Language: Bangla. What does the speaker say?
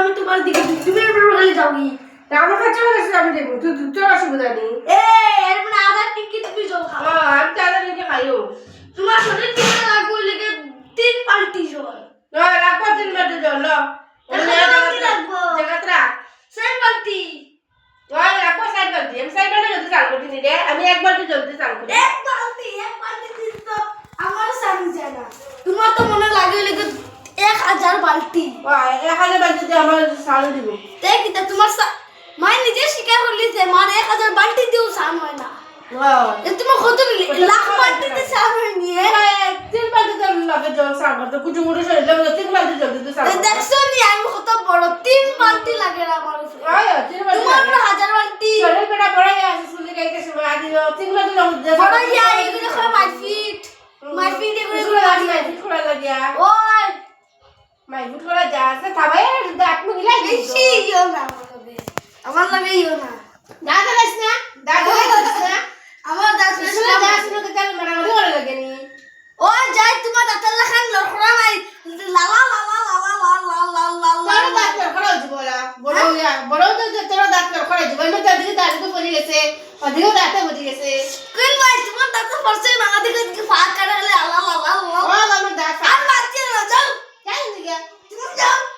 আমি তোমার দিকে তুমি খালি যাওনি আমার কাছে গেছে আমি দেবো তুই তোর অসুবিধা নেই এর মানে আধা টিকি তুমি জল খাও আমি তো আদা নিয়ে খাইও তোমার শরীর কেমন লাগবে লেগে 3 বালতি জল রাখো 3 বালতি জল জায়গা রাখ 6 বালতি রাখো 7 বালতি আমি 7 বালতি জলদি চাল করতে নি রে আমি 1 বালতি জলদি চাল করি 1 বালতি দিন তো আমার সামনে যায় না তোমার তো মনে লাগে লেগে 1000 বালতি 1000 বালতি দিয়ে আমার চাল দিব দেখ এটা তোমার মা নিজে স্বীকার করলি যে মার 1000 বালতি দিও সাম হয় না তোমার কত লাখ বালতিতে সাম হয় নিয়ে 3 বালতি জল লাগে জল চাল করতে কুচু মুড়ি সরে 3 বালতি জলদি চাল দেখছো নি আমি কত বড় 3 বালতি লাগে আমার উপরে 3 বালতি তোমার 1000 বালতি শরীর পেটা বড় আছে সুলি গাইতে সময় আদি 3 বালতি জল বড় ইয়া এগুলো দেখো মাই ফিট এগুলো মাই ফিট করা লাগিয়া ওই মাই ফিট করা যা আছে থাবাই দাঁত মুখ গিলাই বেশি ইও না আমার লাগে ইও না দাঁত লাইছ না দাঁত লাইছ না আমার দাঁত সুলা যা আছে না তেল মারামারি করে লাগেনি ও যাই তোমার দাঁতের লাখান লড়খড়া নাই লালা লালা লালা লালা লালা তোর দাঁত খড়া হইছে বড় তো তোর দাঁত খড়া হইছে মানে তো দিকে দাঁত তো পড়ে গেছে ওদিকে দাঁতে পড়ে গেছে কোন ভাই তোমার দাঁত পড়ছে না দিকে দিকে ফাঁক করে গেলে লালা লালা লালা আমার দাঁত আর বাচ্চা না যাও যাই দিকে তুমি যাও